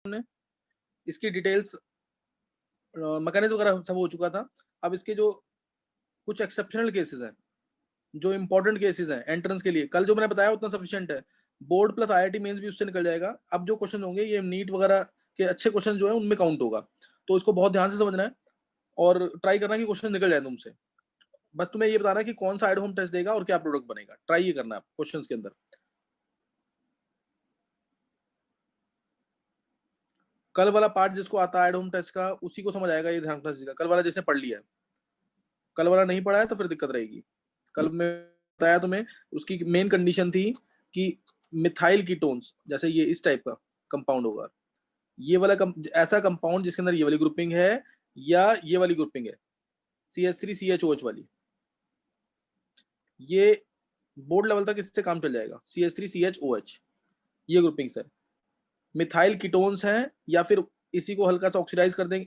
हमने इसकी details mechanism वगैरह सब हो चुका था। अब इसके जो कुछ एक्सेप्शनल केसेस हैं, जो इंपॉर्टेंट केसेस हैं एंट्रेंस के लिए, कल जो मैंने बताया उतना सफिशिएंट है। बोर्ड प्लस आईआईटी मेंस भी उससे निकल जाएगा। अब जो क्वेश्चन होंगे ये नीट वगैरह के अच्छे क्वेश्चन जो है उनमें काउंट होगा, तो इसको बहुत ध्यान से समझना है और ट्राई करना कि क्वेश्चन निकल जाए तुमसे। बस तुम्हें ये बताना है कि कौन सा एड होम टेस्ट देगा और क्या प्रोडक्ट बनेगा, ट्राई ये करना है क्वेश्चंस के अंदर। कल वाला पार्ट जिसको आता है एड होम टेस्ट का उसी को समझ आएगा, ये ध्यान रखना सीखा। कल वाला जिसने पढ़ लिया है, कल वाला नहीं पढ़ा है तो फिर दिक्कत रहेगी। कल मैं बताया तुम्हें, उसकी मेन कंडीशन थी कि मिथाइल कीटोन्स जैसे ये इस टाइप का कंपाउंड होगा, ये वाला ऐसा कंपाउंड जिसके अंदर ये वाली ग्रुपिंग है या ये वाली ग्रुपिंग है CH3CHOH वाली, ये बोर्ड लेवल तक इससे काम चल जाएगा। CH3CHOH ये ग्रुपिंग्स है, मिथाइल कीटोन्स हैं या फिर इसी को हल्का सा ऑक्सीडाइज कर देंगे,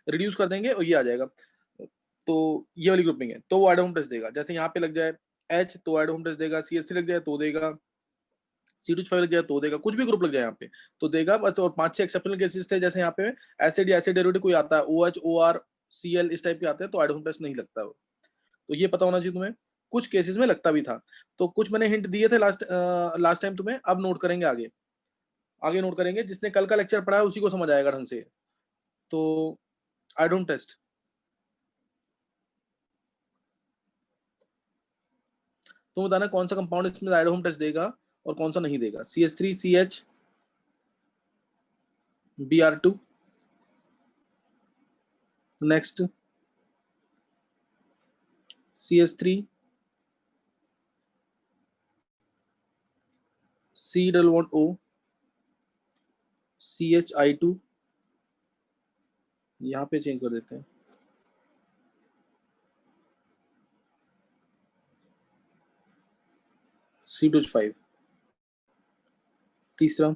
रिड्यूस कर देंगे और ये आ जाएगा, तो ये वाली ग्रुपिंग है, तो वो एड होम टेस्ट देगा। जैसे यहाँ पे लग जाए H तो एड होम टेस्ट देगा, CH3 लग जाए तो देगा, C2H5 लग जाए तो देगा, कुछ भी ग्रुप लग जाए यहाँ पे तो देगा बस। और 5-6 एक्सेप्शनल केसेस थे, जैसे यहाँ पे एसिड या एसिड डेरिवेटिव कोई आता है OH OR Cl इस टाइप के आते हैं तो एड होम टेस्ट नहीं लगता वो, तो ये पता होना चाहिए तुम्हें। कुछ केसेस में लगता भी था, तो कुछ मैंने हिंट दिए थे लास्ट टाइम तुम्हें, अब नोट करेंगे आगे। आगे नोट करेंगे, जिसने कल का लेक्चर पढ़ा है उसी को समझ आएगा ढंग से। तो आई डोंट टेस्ट, तुम बताना कौन सा कंपाउंड इसमें आइडोहोम टेस्ट देगा और कौन सा नहीं देगा। CH3CH Br2, next CH3 C11O CHI2, यहाँ पे चेंज कर देते हैं, C2H5, तीसरा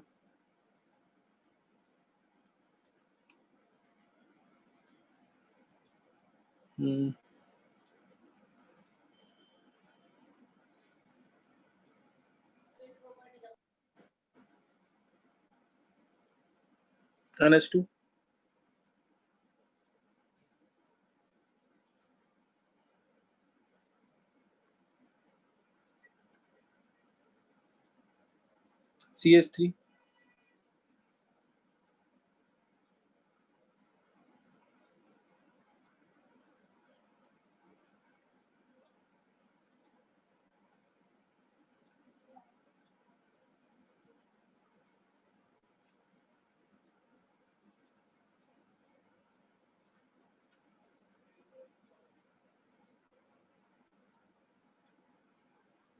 NH2, CH3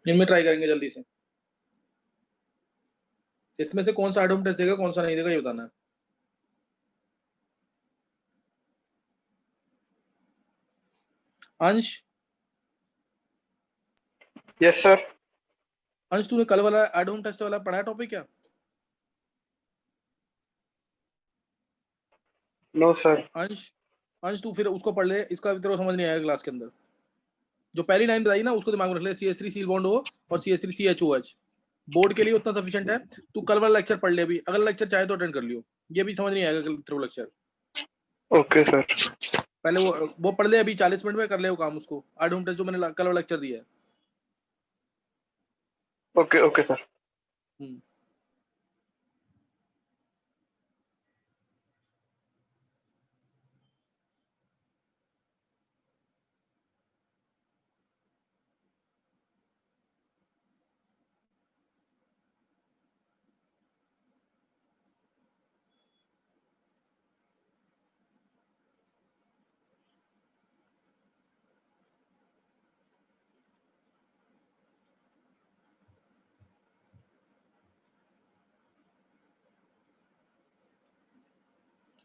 इनमें ट्राई करेंगे जल्दी से। इसमें से कौन सा आइडोम टेस्ट देगा कौन सा नहीं देगा ये बताना है। अंश, यस सर। अंश तूने कल वाला आइडोम टेस्ट वाला पढ़ा है टॉपिक क्या? No sir. अंश, अंश तू फिर उसको पढ़ ले, इसका भी तेरे को समझ नहीं आएगा क्लास के अंदर। जो पहली लाइन बताई ना उसको दिमाग में रख ले, CH3 सील बॉन्ड हो और CH3CHOH, बोर्ड के लिए उतना सफिशिएंट है। तू कल वाला लेक्चर पढ़ ले, अभी अगला लेक्चर चाहे तो अटेंड कर लियो, ये भी समझ नहीं आएगा तेरे को लेक्चर। Okay sir. पहले वो पढ़ ले, अभी 40 मिनट में कर ले वो काम, उसको आठ घंटे जो मैंने कल वाला लेक्चर दिया है। Okay okay sir.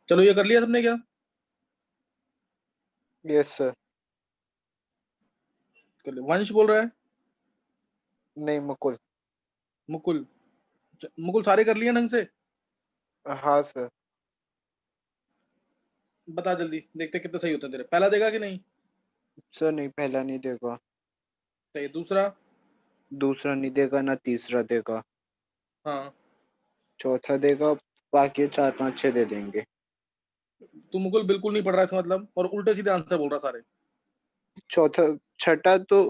चलो ये कर लिया सबने क्या? Yes sir. कर लिया। वंश बोल रहा है? नहीं, मुकुल। मुकुल, मुकुल सारे कर लिए ढंग से? हाँ सर। बता जल्दी, देखते कितने सही होते हैं तेरे। पहला देगा कि नहीं? सर नहीं, पहला नहीं देगा। सही। दूसरा? दूसरा नहीं देगा, ना तीसरा देगा। हाँ। चौथा देगा बाकी 4 5 6 दे देंगे। तू मुकुल बिल्कुल नहीं पढ़ रहा है इसका मतलब, और उल्टे सीधे आंसर बोल रहा सारे। चौथा छठा तो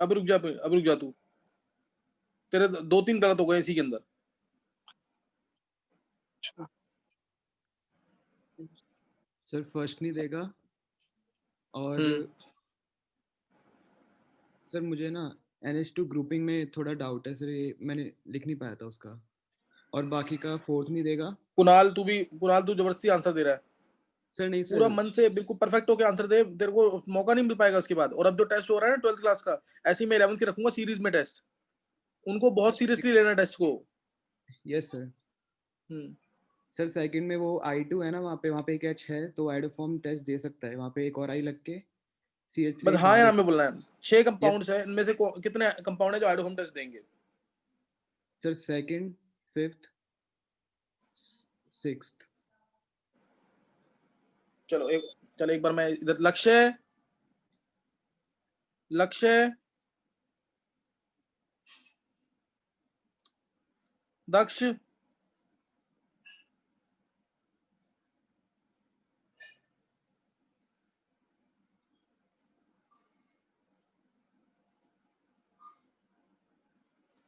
अब रुक जा, अब रुक जा तू, तेरे 2-3 गलत हो गए इसी के अंदर। सर फर्स्ट नहीं देगा, और सर मुझे ना NH2 ग्रुपिंग में थोड़ा डाउट है सर, ये मैंने लिख नहीं पाया था उसका, और बाकी का फोर्थ नहीं देगा। कुणाल तू जबरदस्ती आंसर दे रहा है। सर नहीं पूरा सर, मन से बिल्कुल परफेक्ट होके आंसर दे, तेरे को मौका नहीं मिल पाएगा उसके बाद। और अब जो टेस्ट हो रहा है ना 12th क्लास का, ऐसे ही मैं 11th के रखूंगा सीरीज में टेस्ट, उनको बहुत सीरियसली लेना टेस्ट को। Yes sir. Hmm sir second में वो I2 है ना, वहाँ पे एक H है, तो आइडोफॉर्म टेस्ट दे सकता है, वहाँ पे एक और I लग के बस CH3 हाँ या बाहर। ना में बोलना है। 6 यस कंपाउंड्स है, इनमें से कितने कंपाउंड है जो आइडोफॉर्म टेस्ट देंगे? Sir, second, fifth, sixth. चलो एक बार मैं इधर लक्ष्य दक्ष,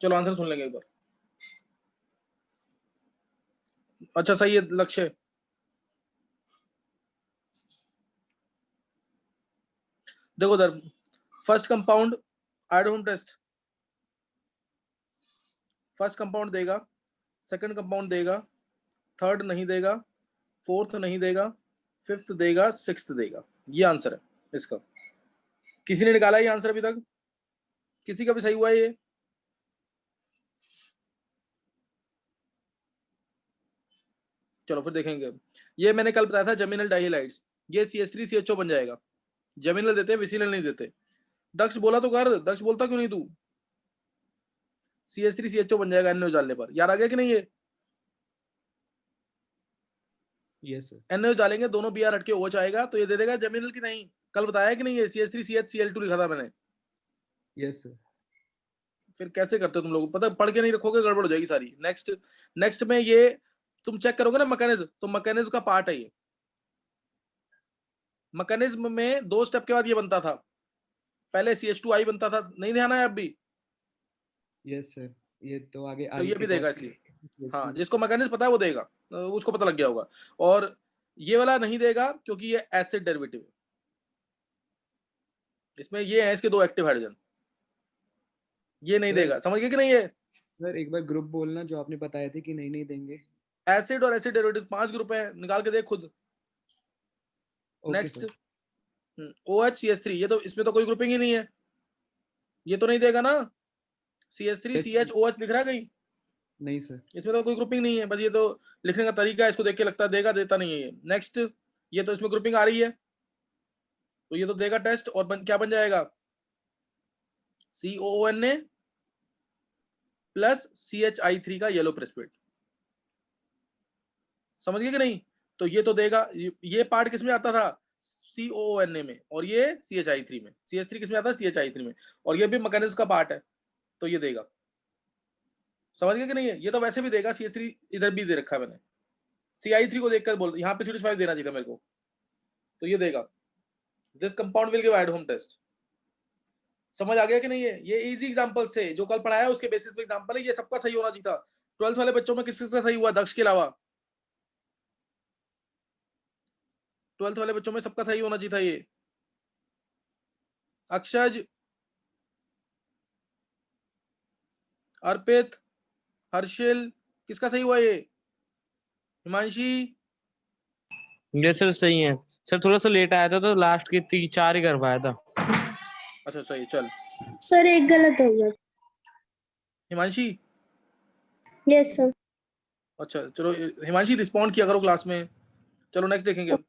चलो आंसर सुन लेंगे एक बार। अच्छा सही है लक्ष्य। देखो उधर, first compound iodoform test, first compound देगा, सेकंड कंपाउंड देगा, थर्ड नहीं देगा, फोर्थ नहीं देगा, फिफ्थ देगा, सिक्स्थ देगा। ये आंसर है इसका। किसी ने निकाला ये आंसर अभी तक? किसी का भी सही हुआ है ये? चलो फिर देखेंगे। ये मैंने कल बताया था जेमिनल डाइहाइलाइड्स, ये CH3CHO बन जाएगा। जेमिनल देते हैं, विसिनल नहीं देते। दक्ष बोला तो कर, दक्ष बोलता क्यों नहीं तू? CH3CHO बन जाएगा NaOH डालने पर। याद आ गया कि नहीं ये? Yes sir. NaOH डालेंगे, दोनों Br हट के OH आएगा, तो ये दे देगा जेमिनल की नहीं। कल बताया कि नहीं ये CH3CHCl2 लिखा था मैंने। Yes sir. फिर कैसे करते हो तुम लोग? पता पढ़ के नहीं रखोगे, गड़बड़ हो जाएगी सारी। नेक्स्ट में ये तुम चेक करोगे ना मैकेनिज्म, तो मैकेनिज्म का पार्ट है ये। मैकेनिज्म में 2 स्टेप के बाद ये बनता था, पहले CH2I बनता था, नहीं ध्यान है अब भी? यस सर, ये तो आगे तो I ये के भी देगा बाद इसलिए। हाँ, जिसको मैकेनिज्म पता है वो देगा, उसको पता लग गया होगा। और ये वाला नहीं देगा क्योंकि ये एसिड डेरिवेटिव है, इसमें ये है इसके 2 एक्टिव हाइड्रोजन, ये नहीं सर। देगा। समझ गए कि नहीं? ये सर एक बार ग्रुप बोलना जो आपने बताए थे कि नहीं देंगे। एसिड और एसिड डेरिवेटिव 5 ग्रुप है, निकाल के देख खुद। Okay next sir. OH CH3, ये तो इसमें तो कोई ग्रुपिंग ही नहीं है, ये तो नहीं देगा ना। CH3 yes sir. CHOH दिख रहा है कहीं? नहीं सर। इसमें तो कोई ग्रुपिंग नहीं है, बस ये तो लिखने का तरीका है, इसको देख के लगता है देगा, देता नहीं है ये। नेक्स्ट, ये तो इसमें ग्रुपिंग आ रही है, तो ये तो देगा टेस्ट, और क्या बन जाएगा? COONA प्लस CHI3 का येलो प्रेसिपिटेट। समझ गए कि नहीं? तो ये तो देगा, ये पार्ट किस में आता था? COONA में, और ये CHI3 में। CH3 किस में आता है? CHI3 में। और ये भी मैकेनिज्म का पार्ट है, तो ये देगा। समझ गए कि नहीं? है ये तो वैसे भी देगा, CH3 इधर भी दे रखा है मैंने, CI3 को देखकर बोल, यहाँ पे CH5 देना चाहिए था मेरे को, तो ये देगा। This compound will give at home test. समझ आ गया कि नहीं? है ये इजी एग्जांपल से जो कल पढ़ाया उसके बेसिस पे एग्जांपल है, ये सबका सही होना चाहिए था। 12th वाले बच्चों में किस किसका सही हुआ दक्ष के अलावा? 12th वाले बच्चों में सबका सही होना चाहिए था ये। अक्षज, अर्पित, हर्षिल, किसका सही हुआ ये? हिमांशी? ये सर सही है सर, थोड़ा सा लेट आया था तो लास्ट के 4 ही कर पाया था। अच्छा सही, चल। सर एक गलत हो गया। हिमांशी? Yes sir. अच्छा चलो, हिमांशी रिस्पॉन्ड किया करो क्लास में। चलो नेक्स्ट देखेंगे अब।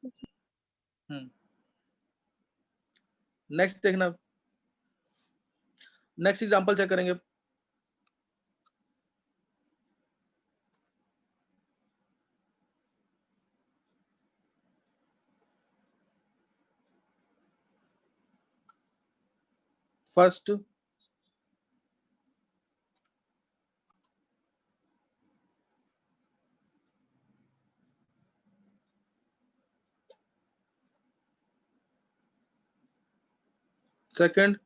नेक्स्ट देखना, नेक्स्ट एग्जांपल चेक करेंगे। First, second,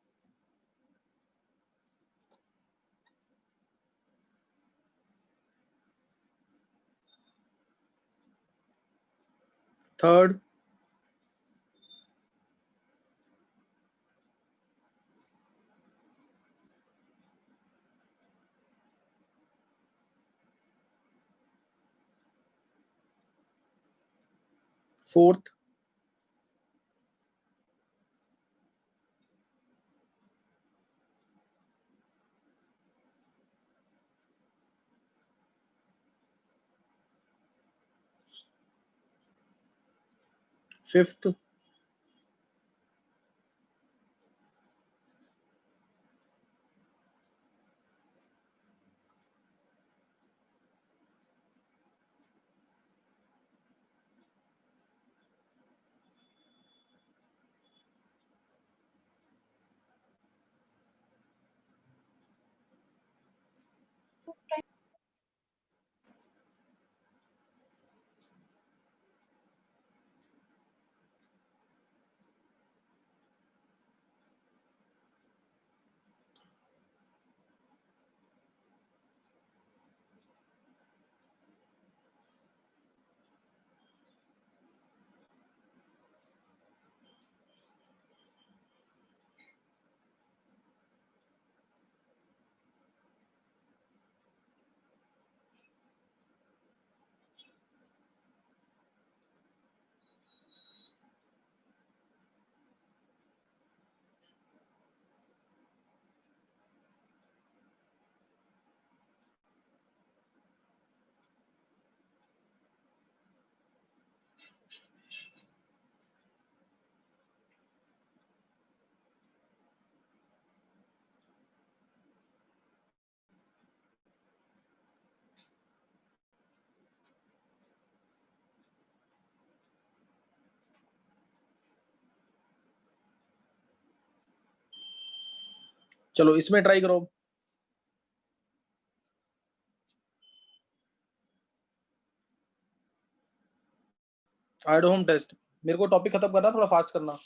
third, fourth, fifth, चलो इसमें ट्राई करो। एट होम टेस्ट, मेरे को टॉपिक खत्म करना, थोड़ा फास्ट करना।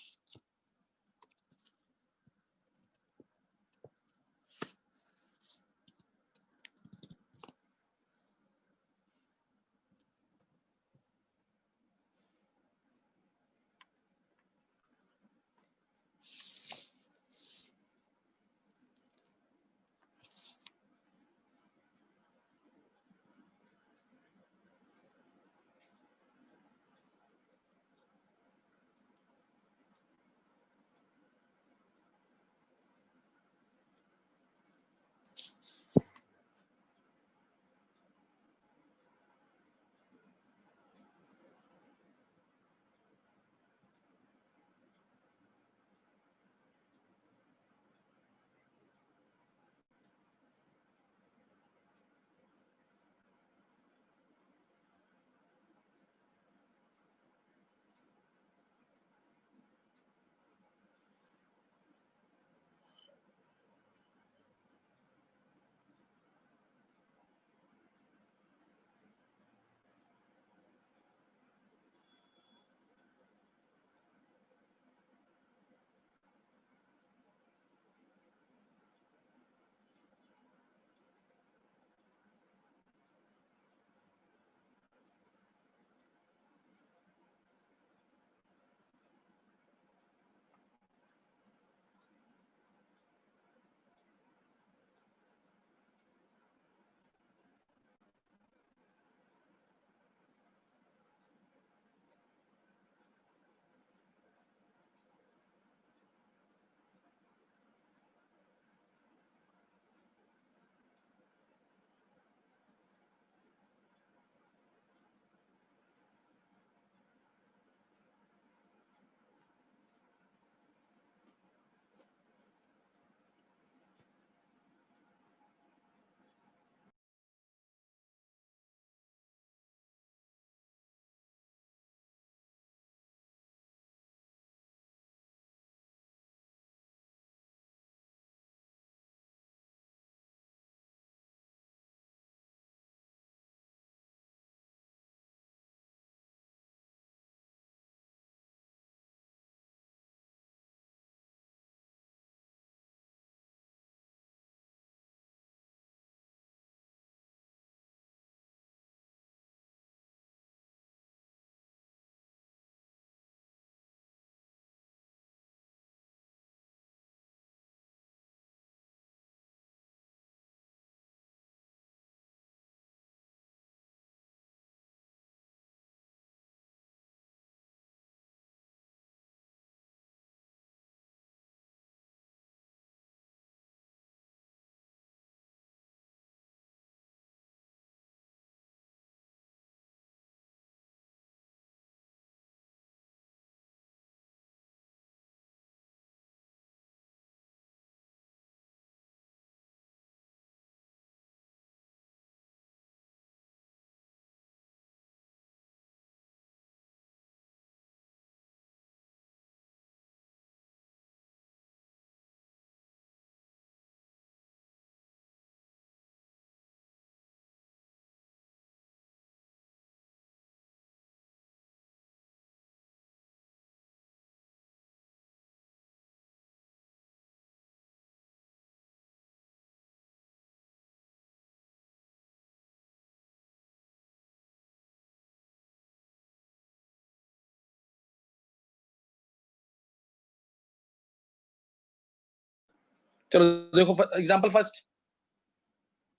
चलो देखो एग्जांपल फर्स्ट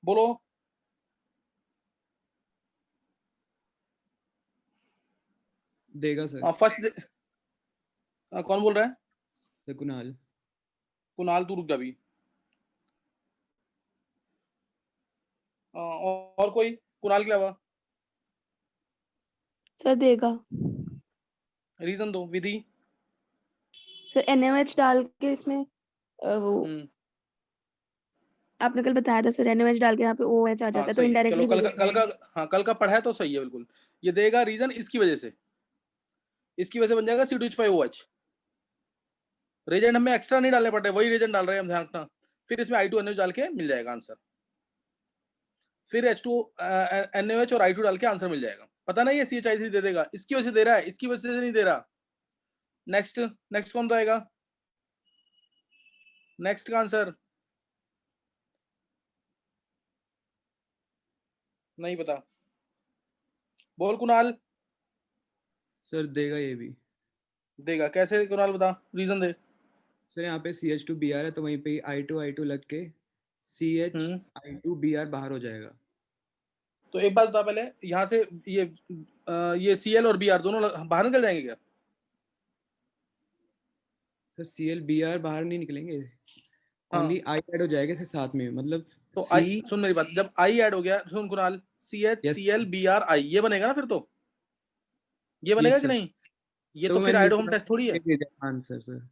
बोलो। देगा सर। फर्स्ट कौन बोल रहा है? सर कुणाल। कुणाल तू रुक जा अभी। और कोई कुणाल के अलावा? सर देगा। रीजन दो। विधि? सर NaOH डाल के इसमें वो आपने कल बताया था सर, NaOH डाल के यहाँ पे OH आ हाँ जाता है तो सही। चलो इनडायरेक्टली कल का हाँ कल का पढ़ा है तो सही है बिल्कुल। ये देगा रीजन इसकी वजह से बन जाएगा C2H5OH। रिएजेंट हमें एक्स्ट्रा नहीं डालने पड़ते, वही रिएजेंट डाल रहे हैं हम, ध्यान रखना। फिर इसमें I2NaOH डाल के मिल जाएगा आंसर। फिर H2NaOH और I2 डाल के आंसर मिल जाएगा। पता नहीं है CH3 दे देगा, इसकी वजह से दे रहा है, इसकी वजह से नहीं दे रहा। नेक्स्ट कौन आएगा? नेक्स्ट का आंसर नहीं पता, बोल कुणाल। सर देगा ये भी। देगा कैसे कुणाल, बता रीजन दे। सर यहाँ पे CH2Br है तो वहीं पे I2 लग के CH I2Br बाहर हो जाएगा। तो एक बात बता पहले, यहाँ से ये Cl और Br दोनों बाहर निकल जाएंगे क्या? सर ClBr बाहर नहीं निकलेंगे, हाँ। ओनली I ऐड हो जाएगा इसके साथ में, मतलब तो C। सुन मेरी बात, जब I ऐड हो गया, सुन कुणाल, Yes. CHClBr I ये बनेगा ना फिर तो, ये बनेगा Yes, कि sir. नहीं? ये सर तो वो फिर मैंने आइडोहोम टेस्ट थोड़ी है। Answer sir.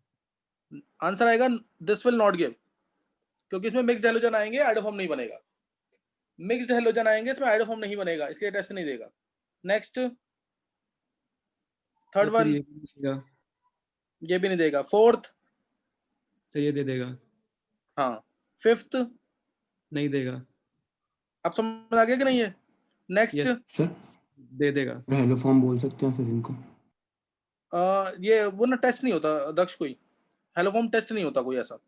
आंसर आएगा दिस विल नॉट गिव, क्योंकि इसमें मिक्स्ड हैलोजन आएंगे, आइडोहोम नहीं बनेगा। मिक्स्ड हैलोजन आएंगे, इसमें आइडोहोम नहीं बनेगा, इसलिए टेस्ट नहीं देगा। नेक्स्ट थर्ड वन, ये भी नहीं देगा। फोर्थ सर ये दे देगा। हाँ। फिफ्थ नहीं देगा। अब समझ आ गया कि नहीं है? Next Yes. सर दे देगा। हेलो फॉर्म बोल सकते हैं फिर इनको? ये वो ना टेस्ट नहीं होता दक्ष, कोई हेलोफॉर्म टेस्ट नहीं होता कोई ऐसा।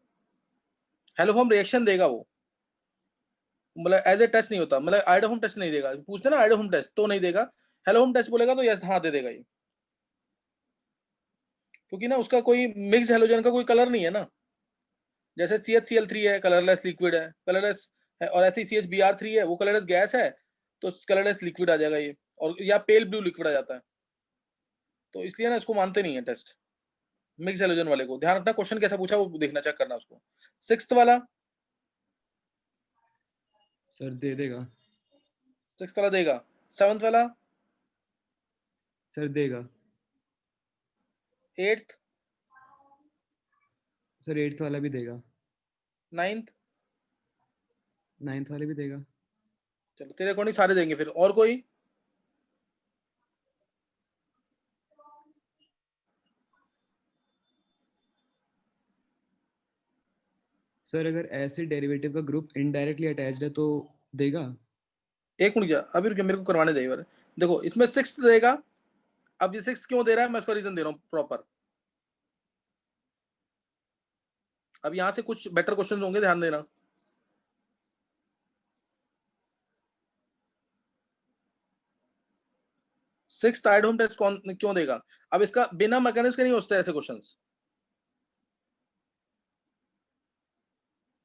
हेलोफॉर्म रिएक्शन देगा वो, मतलब एज ए टेस्ट नहीं होता, मतलब आइडोहोम टेस्ट नहीं देगा। पूछते ना आइडोहोम टेस्ट तो नहीं देगा, हेलोफॉर्म टेस्ट बोलेगा तो यस हाँ दे देगा ये, क्योंकि ना उसका कोई मिक्स्ड हेलोजन का कोई कलर नहीं है ना। जैसे CHCl3 है, कलरलेस लिक्विड है, कलरलेस है, और ऐसे CHBr3 है, वो कलरलेस गैस है, तो कलरलेस लिक्विड आ जाएगा ये, और या पेल ब्लू लिक्विड आ जाता है। तो इसलिए ना इसको मानते नहीं है टेस्ट मिक्स हेलोजन वाले को। ध्यान रखना क्वेश्चन कैसा पूछा वो देखना, चेक करना उसको। सिक्स्थ वाला, सर दे देगा। सिक्स्थ वाला देगा। सेवंथ वाला, सर देगा। एट्थ, सर 8th वाला भी देगा। नाइन्थ, 9th वाले भी देगा। चलो तेरे अकॉर्डिंग सारे देंगे फिर। और कोई? सर अगर एसिड डेरिवेटिव का ग्रुप इनडायरेक्टली अटैच्ड है तो देगा। एक मिनट, क्या अभी रुकिए, मेरे को करवाने दे बार। देखो इसमें सिक्स्थ देगा। अब ये सिक्स्थ क्यों दे रहा है, मैं उसका रीजन दे रहा हूँ प्रॉपर। अब यहाँ से कुछ बेटर क्वेश्चन होंगे, ध्यान देना। सिक्स्थ आइडोहोम टेस्ट कौन क्यों देगा? अब इसका बिना मैकेनिज्म के नहीं होता ऐसे क्वेश्चंस।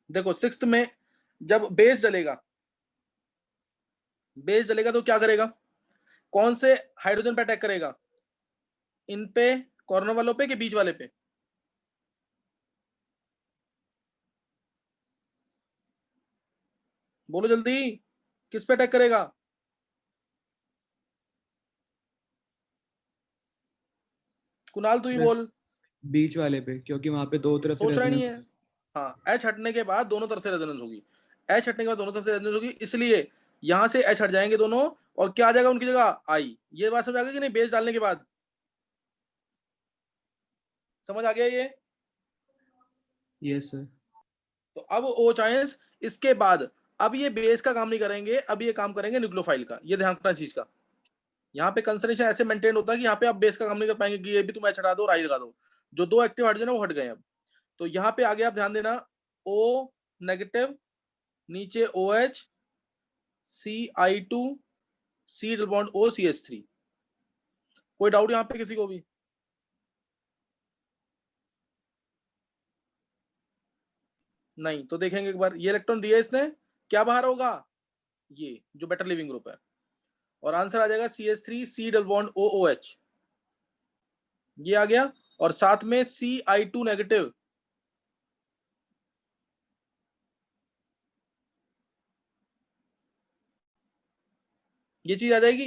देखो सिक्स्थ में जब बेस जलेगा, तो क्या करेगा? कौन से हाइड्रोजन पे अटैक करेगा? इन पे, कॉर्नर वालों पे कि बीच वाले पे? बोलो जल्दी, किस पे अटैक करेगा? कुणाल तू ही बोल। बीच वाले पे, क्योंकि वहां पे दो तरफ से सोच रहा नहीं है। रेजोनेंस। हाँ, एच हटने के बाद दोनों तरफ से रेजोनेंस होगी। एच हटने के बाद दोनों तरफ से रेजोनेंस होगी, इसलिए यहां से एच हट जाएंगे दोनों, और क्या आ जाएगा उनकी जगह? आई। ये बात समझ आ गई कि नहीं? बेस डालने के बाद समझ आ गया ये? Yes sir. तो अब ओ चाइंस इसके बाद, अब ये बेस का काम नहीं करेंगे, अब ये काम करेंगे न्यूक्लियोफाइल का। ये ध्यान रखना चीज का। यहाँ पे कंसंट्रेशन ऐसे मेंटेन होता है कि यहाँ पे आप बेस का काम नहीं कर पाएंगे कि ये भी तुम एच हटा दो और आई लगा दो। जो दो एक्टिव हाइड्रोजन है वो हट गए अब। तो यहाँ पे आगे आप ध्यान देना, O नेगेटिव, नीचे OH, CI2, C double bond O CH3। कोई डाउट यहाँ पे किसी को भी? नहीं, तो देखेंगे एक बार, ये इलेक्ट्रॉन दिया इसने, क्या बाहर होगा, ये जो बेटर लिविंग ग्रुप है, और आंसर आ जाएगा CH3 C double bond OOH, ये आ गया, और साथ में Ci2 नेगेटिव, ये चीज आ जाएगी।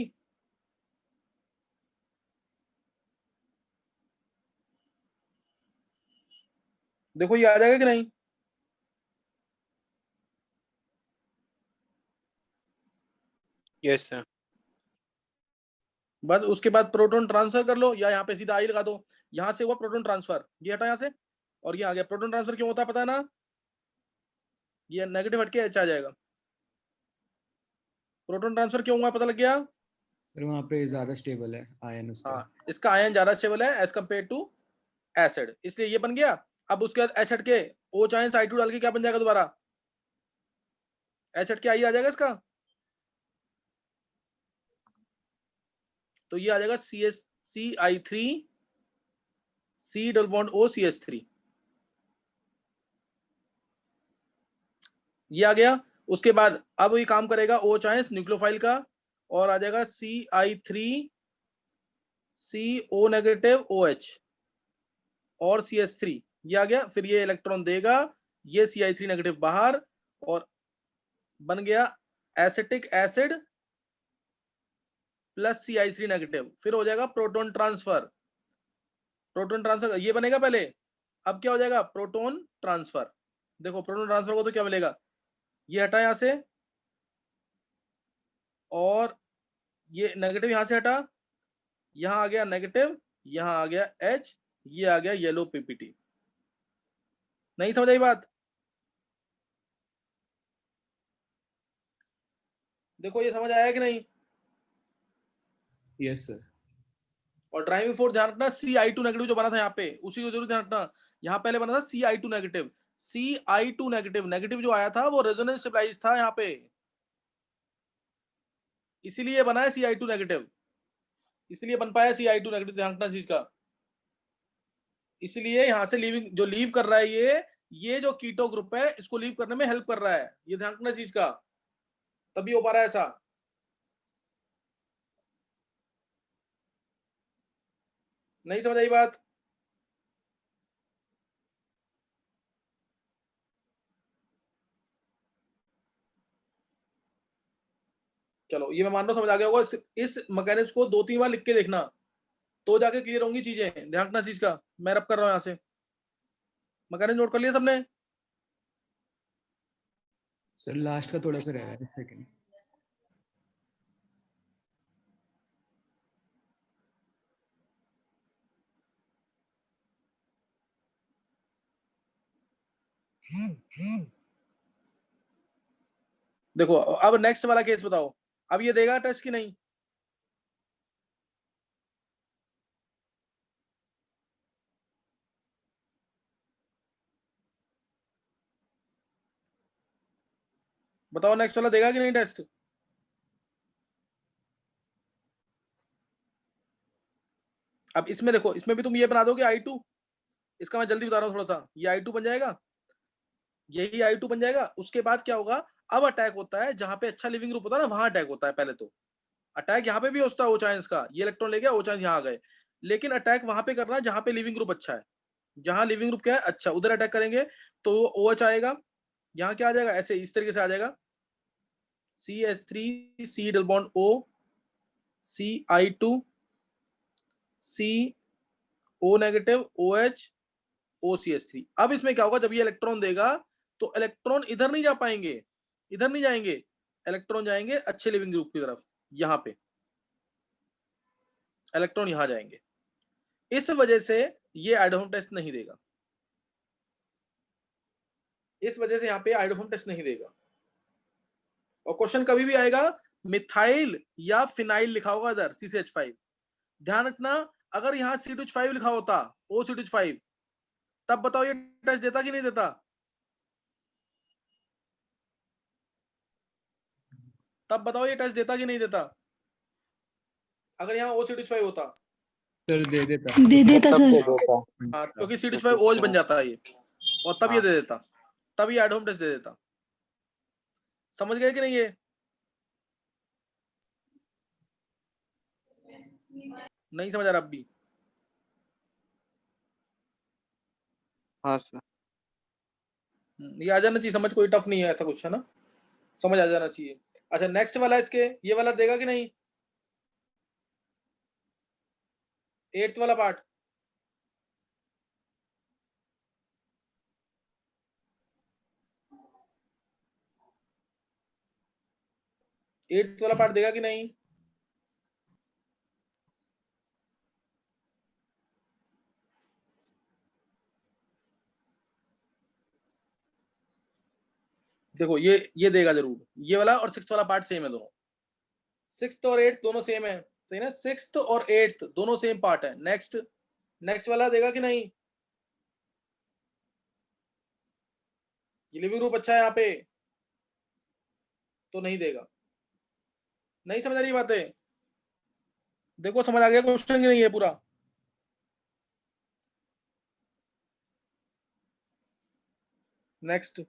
देखो ये आ जाएगा कि नहीं, यस सर। बस उसके बाद प्रोटॉन ट्रांसफर कर लो, या यहाँ पे सीधा आई लगा दो, यहां से हुआ प्रोटॉन ट्रांसफर, ये हटा यहाँ से, और ये आ गया। प्रोटॉन ट्रांसफर क्यों होता है पता है ना, ये नेगेटिव हटके H आ जाएगा। प्रोटॉन ट्रांसफर क्यों हुआ पता लग गया। सर वहाँ पे ज्यादा स्टेबल है आयन उसका। हाँ, इसका आयन ज्यादा स्टेबल है एज कम्पेयर टू एसिड, इसलिए ये बन गया। अब उसके बाद H हटके O चाहे Ci2 डाल के क्या बन जाएगा दोबारा, H हटके I आ जाएगा इसका, तो ये आ जाएगा Ci3 C double bond O CH3, ये आ गया। उसके बाद अब ये काम करेगा O चाहे न्यूक्लियोफाइल का, और आ जाएगा Ci3 CO नेगेटिव OH और CH3, ये आ गया। फिर ये इलेक्ट्रॉन देगा, ये Ci3 नेगेटिव बाहर, और बन गया acetic acid plus Ci3 negative. फिर हो जाएगा प्रोटॉन ट्रांसफर, प्रोटॉन ट्रांसफर ये बनेगा पहले, अब क्या हो जाएगा प्रोटॉन ट्रांसफर। देखो प्रोटॉन ट्रांसफर को तो क्या मिलेगा, ये हटा यहां से, और ये नेगेटिव यहां से हटा, यहां आ गया नेगेटिव, यहां आ गया H, ये आ गया येलो PPT। नहीं समझ आई बात। देखो ये समझ आया कि नहीं। Yes sir. और ड्राइविंग फोर्स ध्यान रखना, Ci2 नेगेटिव जो बना था यहाँ पे, उसी को जरूर ध्यान रखना। यहाँ पहले बना था Ci2 negative, Ci2 negative, negative जो आया था वो रेजोनेंस स्टेबलाइज था यहाँ पे, इसीलिए बना है Ci2 नेगेटिव, इसलिए बन पाया Ci2 नेगेटिव, ध्यान रखना चीज का। इसलिए यहाँ से लीविंग जो लीव कर रहा है, ये जो कीटो ग्रुप है इसको लीव करने में हेल्प कर रहा है, ये ध्यान रखना चीज का, तभी हो पा रहा है ऐसा। नहीं समझ आई बात। चलो ये मैं मान रहा हूं समझ आ गया होगा। इस मैकेनिज्म को 2-3 बार लिख के देखना, तो जाके क्लियर होंगी चीजें, ध्यान रखना चीज का। मैं रब कर रहा हूं यहाँ से, मैकेनिज्म नोट कर लिया सबने। सर लास्ट का थोड़ा सा रह रहा है, सेकंड। देखो अब नेक्स्ट वाला केस बताओ, अब ये देगा टेस्ट की नहीं। बताओ नेक्स्ट वाला देगा कि नहीं टेस्ट। अब इसमें देखो, इसमें भी तुम ये बना दोगे I2, इसका मैं जल्दी बता रहा हूँ थोड़ा सा, ये I2 बन जाएगा, यही I2 बन जाएगा। उसके बाद क्या होगा, अब अटैक होता है जहां पे अच्छा लिविंग ग्रुप होता है ना, वहां अटैक होता है। पहले तो अटैक यहाँ पे भी होता है O-चांस का, ये इलेक्ट्रॉन ले गया, O-चांस यहाँ आ गए, लेकिन अटैक वहां पे करना है जहां पे लिविंग ग्रुप अच्छा है। जहां लिविंग ग्रुप क्या है अच्छा, उधर अटैक करेंगे तो OH आएगा, यहाँ क्या आ जाएगा, ऐसे इस तरीके से आ जाएगा, CH3 C double bond O Ci2 CO negative OH OCH3। अब इसमें क्या होगा, जब ये इलेक्ट्रॉन देगा तो इलेक्ट्रॉन इधर नहीं जा पाएंगे, इधर नहीं जाएंगे, इलेक्ट्रॉन जाएंगे अच्छे लिविंग ग्रुप की तरफ, यहां पे इलेक्ट्रॉन यहां जाएंगे। इस वजह से ये आइडोफॉर्म टेस्ट नहीं देगा, इस वजह से यहाँ पे आइडोफॉर्म टेस्ट नहीं देगा। और क्वेश्चन कभी भी आएगा मिथाइल या फिनाइल लिखा होगा इधर CCH5, ध्यान रखना। अगर यहाँ C2H5 लिखा होता OC2H5, तब बताओ ये टेस्ट देता कि नहीं देता। तब बताओ ये टेस्ट देता कि नहीं देता, अगर यहाँ OC2H5 होता। सर दे देता। दे देता तब दे सर। देता। हाँ, क्योंकि C2H5 OH बन जाता है ये, और तब ये दे देता। तब ये एट होम टेस्ट दे देता। समझ गए कि नहीं ये? नहीं समझ आ रहा अब भी? हाँ सर। ये आ जाना चाहिए समझ, कोई टफ नहीं है ऐसा कुछ, है ना, समझ आ जाना चाहिए। अच्छा नेक्स्ट वाला इसके, ये वाला देगा कि नहीं, 8th वाला पार्ट। एट्थ वाला पार्ट देगा कि नहीं? देखो ये देगा जरूर, ये वाला और 6th वाला पार्ट सेम है दोनों। 6th और 8th दोनों सेम है, सही ना, 6th और 8th दोनों सेम पार्ट है। नेक्स्ट वाला देगा कि नहीं? ये लिविंग ग्रुप अच्छा है यहाँ पे, तो नहीं देगा। नहीं समझ आ रही बातें? देखो समझ आ गया क्वेश्चन कि नहीं है पूरा? नेक्स्ट।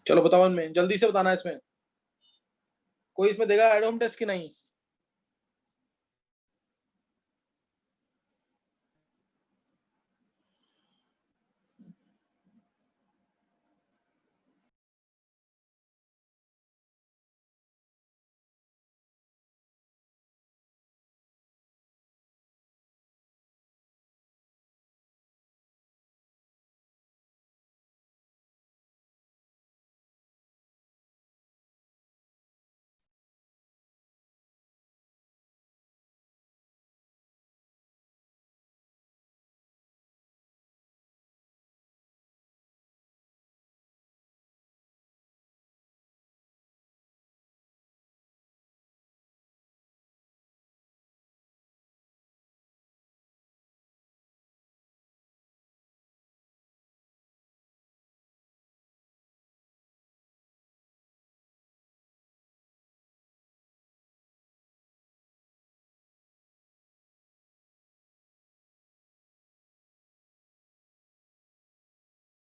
चलो बताओ इनमें, जल्दी से बताना इसमें, कोई इसमें देगा एट होम टेस्ट की नहीं?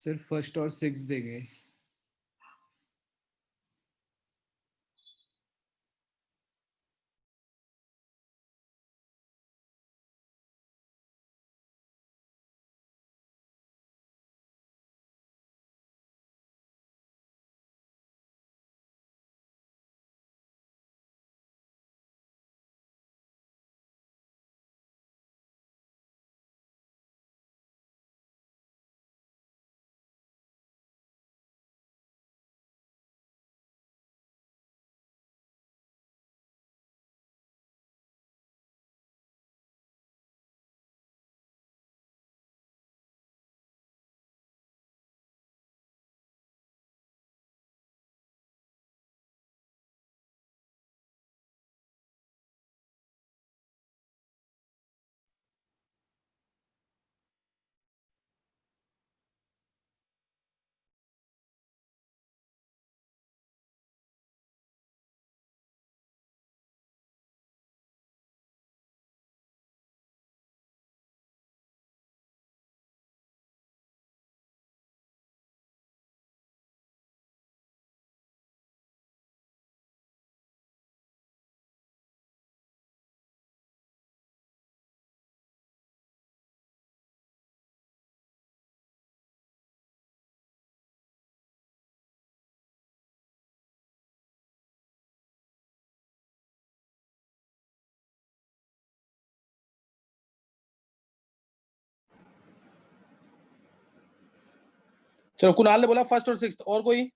सिर्फ फर्स्ट और 6 देंगे। चलो कुणाल ने बोला फर्स्ट और सिक्स्थ, और कोई?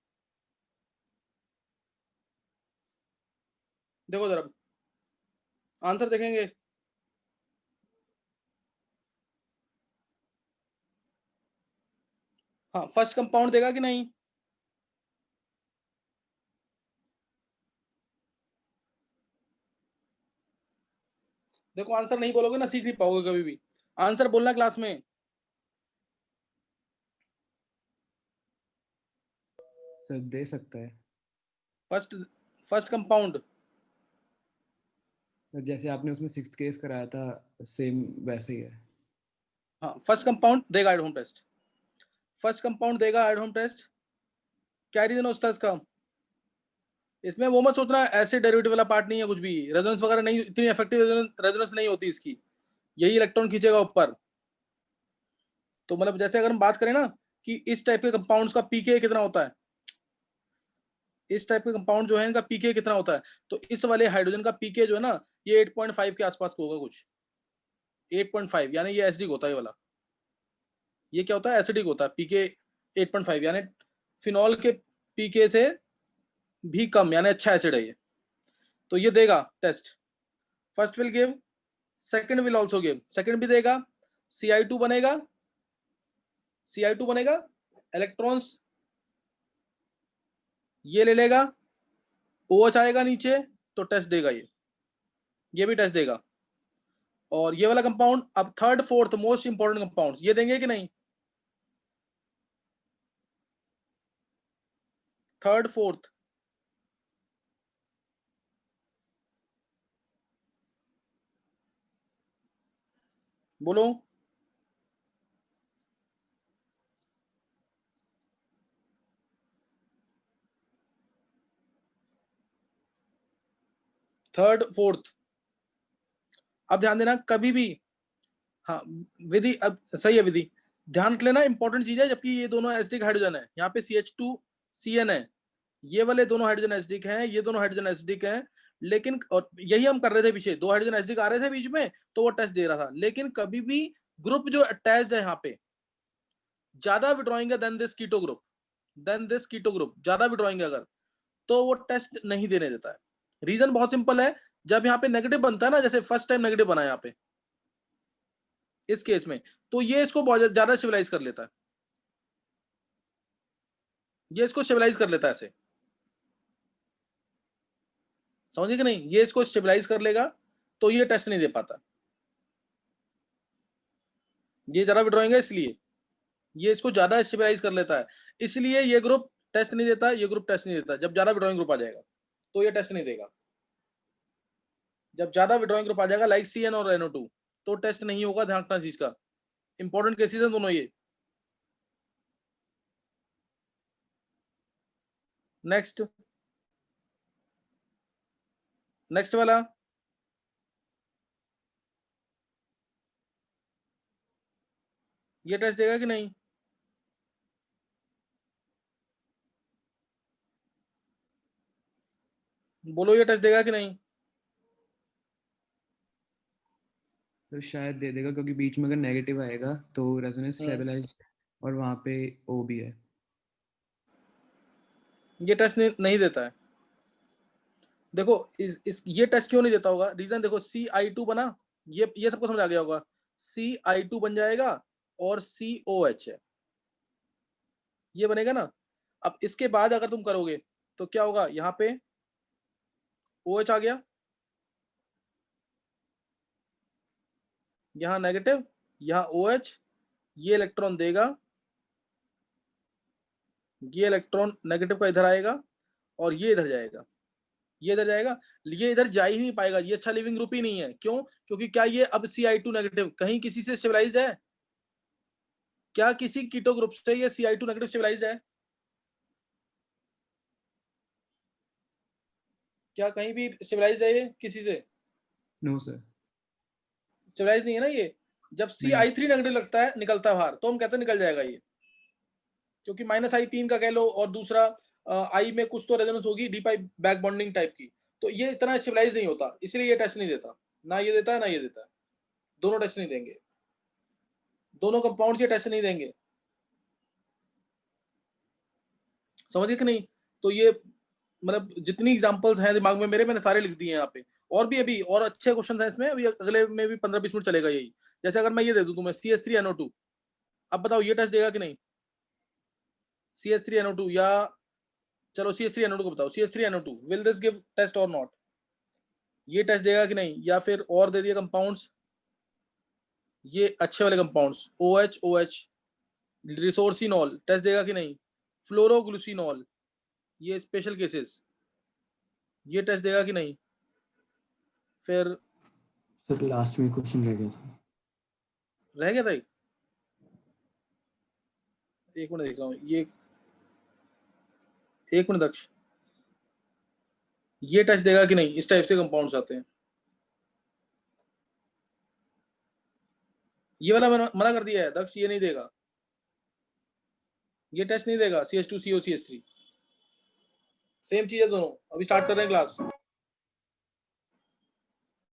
देखो जरा आंसर देखेंगे। हाँ, फर्स्ट कंपाउंड देगा कि नहीं? देखो आंसर नहीं बोलोगे ना सीख नहीं पाओगे कभी भी। आंसर बोलना क्लास में। सर दे सकता है। First compound. सर जैसे आपने उसमें 6th केस कराया था सेम वैसे ही है। हाँ, फर्स्ट कंपाउंड देगा at home test. First compound देगा एट होम टेस्ट। क्या रीजन है उसका इसका? इसमें वो मत सोचना एसिड डेरिवेटिव वाला पार्ट नहीं है कुछ भी, रेजोनेंस वगैरह नहीं, इतनी इफेक्टिव रेजोनेंस नहीं होती इसकी, यही इलेक्ट्रॉन खींचेगा ऊपर। तो मतलब जैसे अगर हम बात करें ना कि इस टाइप के कंपाउंड्स का पीके कितना होता है, इस टाइप के कंपाउंड जो है इनका पीके कितना होता है, तो इस वाले हाइड्रोजन का पीके जो है ना ये 8.5 के आसपास होगा कुछ, 8.5, यानी ये एसिडिक होता है ये वाला। ये क्या होता है? एसिडिक होता है। पीके 8.5 यानी फिनॉल के पीके से भी कम, यानी अच्छा एसिड है ये। तो ये देगा test. First will give, second will also give, second भी देगा। Ci2 बनेगा, Ci2 बनेगा, इलेक्ट्रॉन्स ये ले लेगा, OH आएगा नीचे तो टेस्ट देगा ये भी टेस्ट देगा। और ये वाला कंपाउंड अब third fourth most important compound ये देंगे कि नहीं? थर्ड फोर्थ बोलो। Third fourth. अब ध्यान देना कभी भी, हाँ विधि अब सही है, विधि ध्यान रख लेना, इंपॉर्टेंट चीज है। जबकि ये दोनों एसिडिक हाइड्रोजन है, यहाँ पे CH2CN है, ये वाले दोनों हाइड्रोजन एसिडिक हैं, ये दोनों हाइड्रोजन एसिडिक हैं, लेकिन और यही हम कर रहे थे पीछे, दो हाइड्रोजन एसिडिक आ रहे थे बीच में तो वो टेस्ट दे रहा था। लेकिन कभी भी ग्रुप जो अटैच्ड है यहाँ पे ज्यादा विड्रॉइंग है देन दिस कीटो ग्रुप, ज्यादा विड्रॉइंग है अगर, तो वो टेस्ट नहीं देने देता है। रीजन बहुत सिंपल है, जब यहाँ पे नेगेटिव बनता है ना, जैसे फर्स्ट टाइम नेगेटिव बना है यहाँ पे इस केस में, तो ये इसको बहुत ज्यादा स्टेबलाइज कर लेता है, ये इसको स्टेबलाइज कर लेता है ऐसे, समझे कि नहीं? ये इसको स्टेबलाइज कर लेगा तो ये टेस्ट नहीं दे पाता, ये ज्यादा विड्रॉइंग है इसलिए ये इसको ज्यादा स्टेबलाइज कर लेता है, इसलिए ये ग्रुप टेस्ट नहीं देता, ये ग्रुप टेस्ट नहीं देता। जब ज्यादा विड्रॉइंग ग्रुप आ जाएगा तो ये टेस्ट नहीं देगा, जब ज्यादा विड्रॉइंग ग्रुप आ जाएगा लाइक CN और NO2 तो टेस्ट नहीं होगा। ध्यान रखना चीज का, इंपॉर्टेंट केसेस हैं दोनों ये। नेक्स्ट वाला, ये टेस्ट देगा कि नहीं? बोलो ये टेस्ट देगा कि नहीं? सर शायद दे देगा क्योंकि बीच में अगर नेगेटिव आएगा तो रेजोनेंस स्टेबलाइज और वहाँ पे O भी है। ये टेस्ट नहीं देता है। देखो इस ये टेस्ट क्यों नहीं देता होगा, रीजन देखो, Ci2 बना, ये सबको समझ आ गया होगा, Ci2 बन जाएगा और COH है, ये बनेगा ना। अब इसके बाद अगर तुम करोगे तो क्या होगा, यहाँ पे OH आ गया, यहाँ नेगेटिव, यहाँ OH, ये इलेक्ट्रॉन देगा, ये इलेक्ट्रॉन नेगेटिव का इधर आएगा और ये इधर जाएगा, ये इधर जाएगा, ये इधर जा ही नहीं पाएगा, ये अच्छा लिविंग ग्रुप ही नहीं है। क्यों? क्योंकि क्या ये अब Ci2 नेगेटिव कहीं किसी से स्टेबलाइज है? क्या किसी कीटो ग्रुप से ये Ci2 नेगेटिव स्टेबलाइज है? क्या कहीं भी स्टेबलाइज है ये किसी से? No sir. स्टेबलाइज नहीं है ना ये। जब Ci3 नेगेटिव लगता है, निकलता है बाहर, तो हम कहते हैं निकल जाएगा ये, क्योंकि -I3 का कह लो और दूसरा I में कुछ तो रेजोनेंस होगी डी पाई बैक बॉन्डिंग टाइप की, तो ये इतना स्टेबलाइज नहीं होता, इसलिए ये टेस्ट नहीं देता, ना ये देता है ना ये देता है, दोनों टेस्ट नहीं देंगे, दोनों कंपाउंड ये टेस्ट नहीं देंगे। समझे कि नहीं? तो ये मतलब जितनी एग्जांपल्स हैं दिमाग में मेरे, मैंने सारे लिख दिए हैं यहाँ पे। और भी अभी और अच्छे क्वेश्चन हैं इसमें, अभी अगले में भी 15-20 मिनट चलेगा यही। जैसे अगर मैं ये दे दूं तुम्हें CH3NO2, अब बताओ ये टेस्ट देगा कि नहीं? CH3NO2 या चलो CH3NO2 को बताओ, CH3NO2 will this give test और नॉट? ये टेस्ट देगा कि नहीं? या फिर और दे दिए कंपाउंड्स, ये अच्छे वाले कंपाउंड्स OH रिसोर्सिनॉल टेस्ट देगा कि नहीं? फ्लोरोग्लूसिनॉल, ये स्पेशल केसेस, ये टेस्ट देगा कि नहीं? फिर सर लास्ट में क्वेश्चन रह गया था। रह गया था एक मिनट देख रहा हूँ ये, एक मिनट दक्ष, ये टेस्ट देगा कि नहीं? इस टाइप से कंपाउंड्स आते हैं। ये वाला मैंने मना कर दिया है दक्ष, ये नहीं देगा, ये टेस्ट नहीं देगा। CH2CO CH3 सेम चीज है दोनों। अभी स्टार्ट कर रहे हैं क्लास।